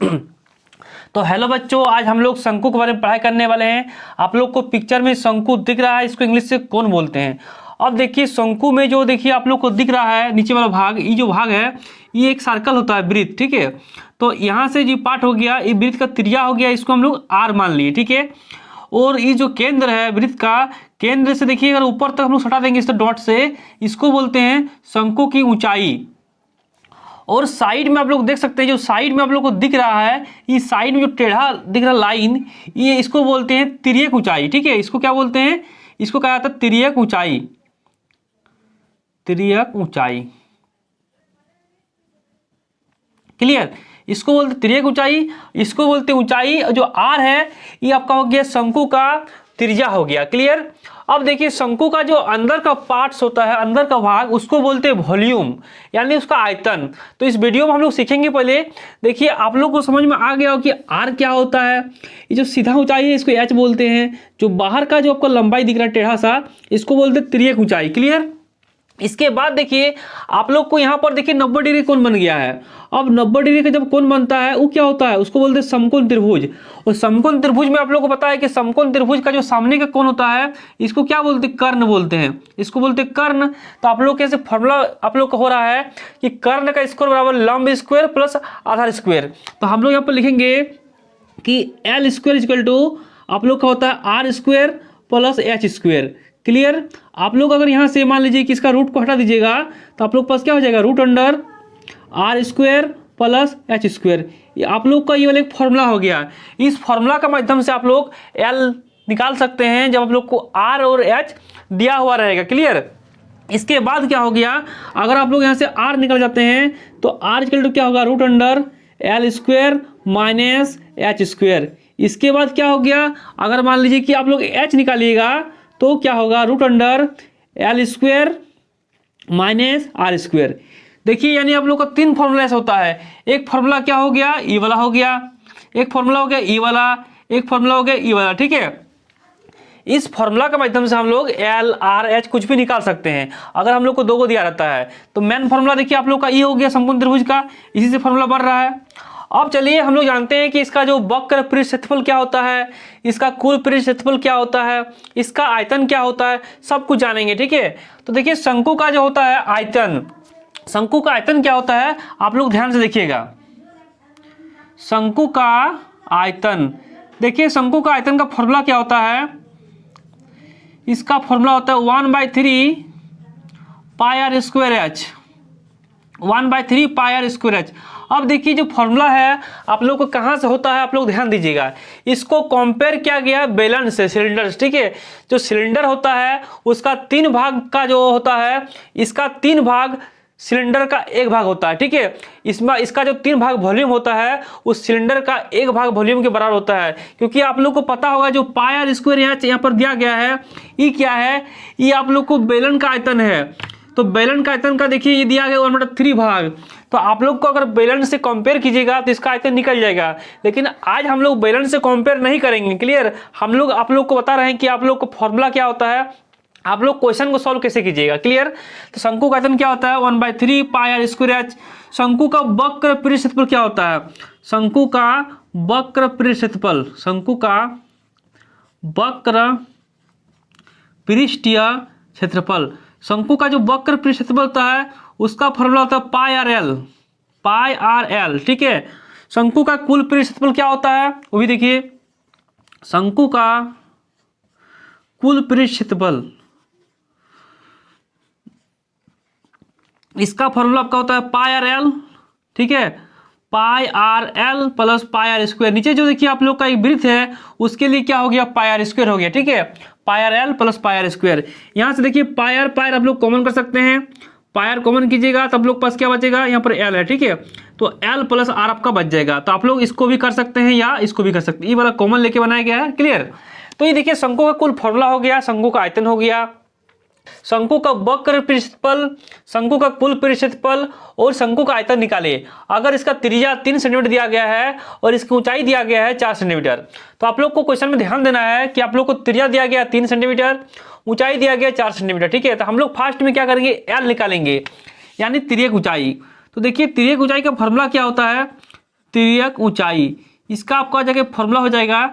तो हेलो बच्चों, आज हम लोग शंकु के बारे में पढ़ाई करने वाले हैं। आप लोग को पिक्चर में शंकु दिख रहा है, इसको इंग्लिश से कोन बोलते हैं। अब देखिए शंकु में जो देखिए आप लोग को दिख रहा है नीचे वाला भाग, ये जो भाग है ये एक सर्कल होता है, वृत्त, ठीक है। तो यहाँ से जो पार्ट हो गया, ये वृत्त का त्रिज्या हो गया, इसको हम लोग आर मान लिए, ठीक है। और ये जो केंद्र है वृत्त का, केंद्र से देखिए अगर ऊपर तक हम लोग सटा देंगे इस डॉट से, इसको बोलते हैं शंकु की ऊंचाई। और साइड में आप लोग देख सकते हैं, जो साइड में आप लोग को दिख रहा है, ये साइड में जो टेढ़ा दिख रहा लाइन, ये इसको बोलते हैं तिर्यक ऊंचाई, ठीक है। इसको क्या बोलते हैं? इसको कहा जाता है तिर्यक ऊंचाई, तिर्यक ऊंचाई, क्लियर। इसको बोलते तिर्यक ऊंचाई, इसको बोलते ऊंचाई। जो आर है ये आपका हो गया शंकु का त्रिज्या हो गया, क्लियर। अब देखिए शंकु का जो अंदर का पार्ट्स होता है, अंदर का भाग, उसको बोलते हैं वॉल्यूम, यानी उसका आयतन। तो इस वीडियो में हम लोग सीखेंगे। पहले देखिए आप लोग को समझ में आ गया हो कि आर क्या होता है। ये जो सीधा ऊंचाई है इसको एच बोलते हैं, जो बाहर का जो आपको लंबाई दिख रहा है टेढ़ा सा, इसको बोलते हैं तिर्यक ऊंचाई, क्लियर। इसके बाद देखिए आप लोग को यहाँ पर देखिए 90 डिग्री कोण बन गया है। अब 90 डिग्री का जब कोण बनता है वो क्या होता है, उसको बोलते हैं समकोण त्रिभुज। और समकोण त्रिभुज में आप लोग को पता है कि समकोण त्रिभुज का जो सामने का कोण होता है इसको क्या बोलते हैं, कर्ण बोलते हैं, इसको बोलते हैं कर्ण। तो आप लोग कैसे फॉर्मूला आप लोग का हो रहा है कि कर्ण का स्क्वायर बराबर लंब स्क्वायर प्लस आधार स्क्वायर। तो हम लोग यहाँ पर लिखेंगे कि एल स्क्वायर इक्वल टू आप लोग का होता है R square plus H square, clear. आप लोग अगर यहाँ से मान लीजिए कि इसका रूट को हटा दीजिएगा तो आप लोग पास क्या हो जाएगा, root under R square plus H square. आप लोग का ये वाला एक फॉर्मूला हो गया। इस फॉर्मूला के माध्यम से आप लोग एल निकाल सकते हैं जब आप लोग को आर और एच दिया हुआ रहेगा, क्लियर। इसके बाद क्या हो गया, अगर आप लोग यहाँ से आर निकल जाते हैं तो आर इक्वल टू क्या होगा, root under L square minus H square. इसके बाद क्या हो गया, अगर मान लीजिए कि आप लोग एच निकालिएगा तो क्या होगा, root under L square minus R square. देखिए यानी आप लोग का 3 फॉर्मूला ऐसा होता है। एक फॉर्मूला क्या हो गया, ई वाला हो गया, एक फॉर्मूला हो गया ई वाला, एक फॉर्मूला हो गया ई वाला, ठीक है। इस फॉर्मूला के माध्यम से हम लोग एल आर एच कुछ भी निकाल सकते हैं अगर हम लोग को 2 को दिया रहता है। तो मेन फॉर्मूला देखिए आप लोग का ई हो गया समकोण त्रिभुज का, इसी से फॉर्मूला बन रहा है। अब चलिए हम लोग जानते हैं कि इसका जो वक्र पृष्ठ क्षेत्रफल क्या होता है, इसका कुल पृष्ठ क्षेत्रफल क्या होता है, इसका आयतन क्या होता है, सब कुछ जानेंगे, ठीक है। तो देखिए शंकु का जो होता है आयतन, शंकु का आयतन क्या होता है आप लोग ध्यान से देखिएगा। शंकु का आयतन, देखिए शंकु का आयतन का फॉर्मूला क्या होता है, इसका फॉर्मूला होता है 1/3 pi R square H, 1/3 pi R square H. अब देखिए जो फॉर्मूला है आप लोग को कहाँ से होता है, आप लोग ध्यान दीजिएगा। इसको कंपेयर किया गया बेलन से, सिलेंडर, ठीक है। जो सिलेंडर होता है उसका 3 भाग का जो होता है, इसका 3 भाग सिलेंडर का 1 भाग होता है, ठीक है। इसमें इसका जो 3 भाग वॉल्यूम होता है उस सिलेंडर का 1 भाग वॉल्यूम के बराबर होता है। क्योंकि आप लोग को पता होगा जो पाई आर स्क्वायर यहाँ पर दिया गया है, ये क्या है, ये आप लोग को बेलन का आयतन है। तो बेलन का आयतन का देखिए ये दिया गया 1/3 भाग। तो आप लोग को अगर बेलन से कंपेयर कीजिएगा तो इसका आयतन निकल जाएगा। लेकिन आज हम लोग बेलन से कंपेयर नहीं करेंगे, क्लियर। हम लोग आप लोग को बता रहे हैं कि आप लोग को फॉर्मूला क्या होता है, आप लोग क्वेश्चन को सॉल्व कैसे कीजिएगा, क्लियर। तो शंकु का आयतन क्या होता है 1/3 पाई आर स्क्वायर एच। शंकु का वक्र पृष्ठ क्षेत्रफल क्या होता है, शंकु का वक्र पृष्ठ क्षेत्रफल, शंकु का वक्र पृष्ठीय क्षेत्रफल, शंकु का जो वक्र पृष्ठ क्षेत्रफल होता है उसका फॉर्मूला होता है पाई आर एल, पाई आर एल, ठीक है। शंकु का कुल पृष्ठ क्षेत्रफल क्या होता है वो भी देखिए, शंकु का कुल पृष्ठ क्षेत्रफल, इसका फॉर्मूला आपका होता है पाई आर एल, ठीक है, pi R L plus pi R square. नीचे जो देखिए आप लोग का एक वृत्त है उसके लिए क्या हो गया, पाई आर स्क्वायर हो गया, ठीक है। Pi R L plus pi R square. यहाँ से देखिए पाई आर आप लोग कॉमन कर सकते हैं, पाई आर कॉमन कीजिएगा तो आप लोग पास क्या बचेगा, यहाँ पर एल है, ठीक है। तो एल प्लस आर आपका बच जाएगा। तो आप लोग इसको भी कर सकते हैं या इसको भी कर सकते हैं, ये वाला कॉमन लेके बनाया गया है, क्लियर। तो ये देखिए शंकु का कुल फॉर्मूला हो गया, शंकु का आयतन हो गया, शंकु का वक्र पृष्ठ क्षेत्रफल, शंकु का कुल पृष्ठ क्षेत्रफल और शंकु का आयतन निकालिए। अगर इसका त्रिज्या 3 सेंटीमीटर दिया गया है और इसकी ऊंचाई दिया गया है 4 सेंटीमीटर, तो आप लोग को क्वेश्चन में ध्यान देना है कि आप लोग को त्रिज्या दिया गया 3 सेंटीमीटर, ऊंचाई दिया गया 4 सेंटीमीटर, ठीक है। तो हम लोग फास्ट में क्या करेंगे, एल निकालेंगे, यानी तिर्यक ऊंचाई। तो देखिए तिर्यक ऊंचाई का फॉर्मूला क्या होता है, तिर्यक ऊंचाई, इसका आपका जगह फॉर्मूला हो जाएगा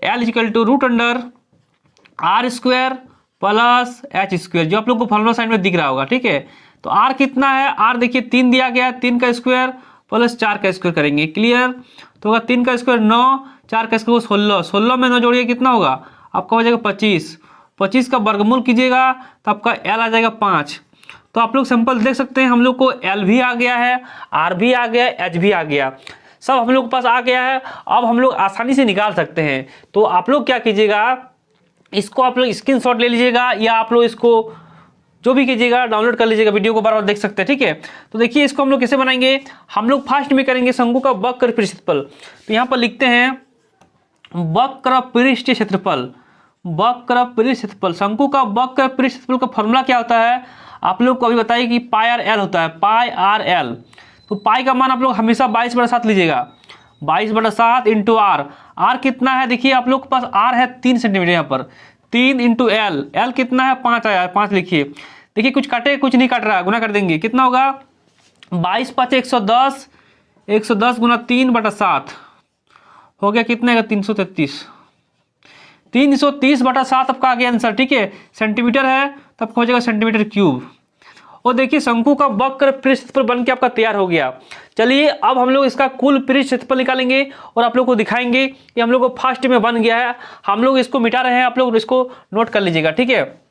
L equal to root under R square plus H square, जो आप लोग को फॉर्मूला साइड में दिख रहा होगा। ठीक है, तो आर कितना है, आर देखिए 3 दिया गया है, 3 का स्क्वायर प्लस 4 का स्क्वायर करेंगे। क्लियर, तो होगा 3 का स्क्वायर 9, 4 का स्क्वायर 16, 16 में 9 जोड़िए कितना होगा आपका हो जाएगा 25, 25 का वर्गमूल कीजिएगा तो आपका एल आ जाएगा 5। तो आप लोग सिंपल देख सकते हैं हम लोग को एल भी आ गया है, आर भी आ गया, एच भी आ गया, सब हम लोग के पास आ गया है। अब हम लोग आसानी से निकाल सकते हैं। तो आप लोग क्या कीजिएगा, इसको आप लोग स्क्रीनशॉट ले लीजिएगा या आप लोग इसको जो भी कीजिएगा डाउनलोड कर लीजिएगा, वीडियो को बार बार देख सकते हैं। ठीक है, तो देखिए इसको हम लोग कैसे बनाएंगे। हम लोग फर्स्ट में करेंगे शंकु का वक्र पृष्ठ क्षेत्रफल। तो यहाँ पर लिखते हैं वक्र पृष्ठ क्षेत्रफल, वक्र पृष्ठ क्षेत्रफल, शंकु का वक्र पृष्ठ क्षेत्रफल का फॉर्मूला क्या होता है आप लोग को अभी बताइए कि पाई आर एल होता है, पाई आर एल। तो पाई का मान आप लोग हमेशा 22/7 लीजिएगा, 22/7 इंटू आर। आर कितना है देखिए आप लोग के पास आर है 3 सेंटीमीटर, यहाँ पर 3 इंटू एल, एल कितना है 5 आया, 5 लिखिए। देखिए कुछ कटे कुछ नहीं कट रहा, गुना कर देंगे, कितना होगा 22 × 5 = 110, 110 गुना 3/7 हो गया कितने का 333, 330/7 आपका आ गया आंसर। ठीक है, सेंटीमीटर है तो आपका हो जाएगा सेंटीमीटर क्यूब। और देखिए शंकु का वक्र पृष्ठ क्षेत्रफल बन के आपका तैयार हो गया। चलिए अब हम लोग इसका कुल पृष्ठ क्षेत्रफल निकालेंगे और आप लोग को दिखाएंगे कि हम लोग को फर्स्ट में बन गया है। हम लोग इसको मिटा रहे हैं, आप लोग इसको नोट कर लीजिएगा। ठीक है,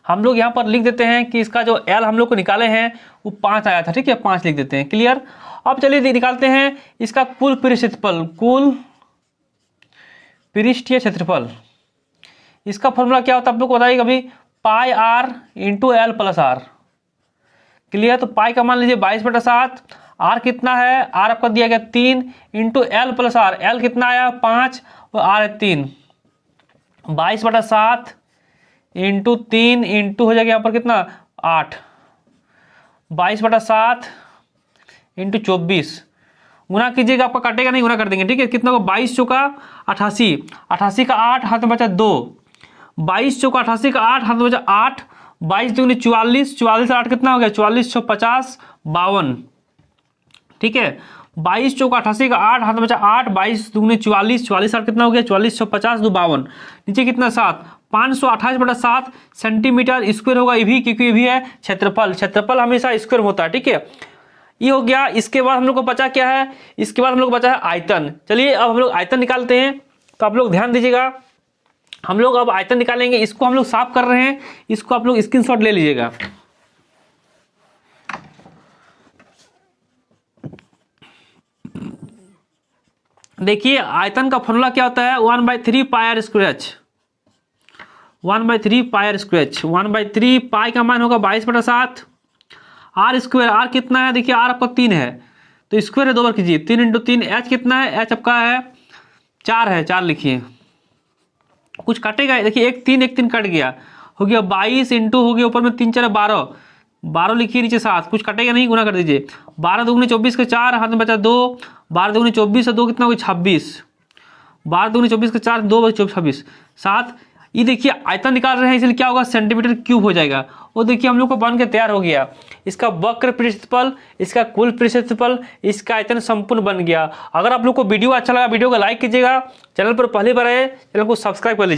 हम लोग यहाँ पर लिख देते हैं कि इसका जो एल हम लोग को निकाले हैं वो 5 आया था। ठीक है, 5 लिख देते हैं। क्लियर, अब चलिए निकालते हैं इसका कुल पृष्ठ क्षेत्रफल, कुल पृष्ठीय क्षेत्रफल। इसका फॉर्मूला क्या होता है आप लोग को बताइए कभी, pi R into L plus R. Clear, तो पाई का मान लीजिए 22/7, आर कितना है, आर आपका दिया गया 3 into L plus R, L कितना आया 5 और आर है 3, 22/7 इंटू 3 इंटू हो जाएगा यहाँ पर कितना 8, 22/7 इंटू 24 गुना कीजिएगा, आपका काटेगा नहीं, गुना कर देंगे। ठीक है, कितना होगा 22 चौका 88, 88 का 8 हाथ में बचा 2, 22 चौका 88 का 8 हाथ में बचा 8, 22 दूनी 44, 44 8 कितना हो गया 44 × 50 52। ठीक है, 22 चौका 88 का 8 हाथ में बचा 8, 22 दूनी 44, 44 8 कितना हो गया 44 × 50 2 52, नीचे कितना 7, 528/7 सेंटीमीटर स्क्वायर होगा। ये भी क्योंकि ये भी है क्षेत्रफल, क्षेत्रफल हमेशा स्क्वायर होता है। ठीक है, ये हो गया। इसके बाद हम लोग को बचा क्या है, इसके बाद हम लोग को बचा है आयतन। चलिए अब हम लोग आयतन निकालते हैं। तो आप लोग ध्यान दीजिएगा, हम लोग अब आयतन निकालेंगे। इसको हम लोग साफ कर रहे हैं, इसको आप लोग स्क्रीनशॉट ले लीजिएगा। देखिए आयतन का फॉर्मूला क्या होता है 1/3 pi R square H, 1/3 pi R square H, 1/3 pi का मान होगा 22/7, आर स्क्वायर, आर कितना है देखिए आर आपका 3 है तो स्क्वायर है 2 बार कीजिए, 3 इंटू 3, एच कितना है, एच आपका है 4 है, 4 लिखिए, कुछ काटेगा देखिए एक 3 कट गया, हो गया 22 इंटू हो गया ऊपर में 3 4 12, 12 लिखिए नीचे 7, कुछ कटेगा नहीं, गुना कर दीजिए, 12 दूनी 24 के 4 हाथ में बचा 2, 12 दूनी 24 से 2 कितना हो गया 26, 12 दूनी 24 के 4 2 26 7। ये देखिए आयतन निकाल रहे हैं इसलिए क्या होगा सेंटीमीटर क्यूब हो जाएगा। और देखिए हम लोग को बन के तैयार हो गया इसका वक्र पृष्ठ क्षेत्रफल, इसका कुल पृष्ठ क्षेत्रफल, इसका आयतन संपूर्ण बन गया। अगर आप लोग को वीडियो अच्छा लगा वीडियो को लाइक कीजिएगा, चैनल पर पहली बार आए चैनल को सब्सक्राइब कर लीजिए।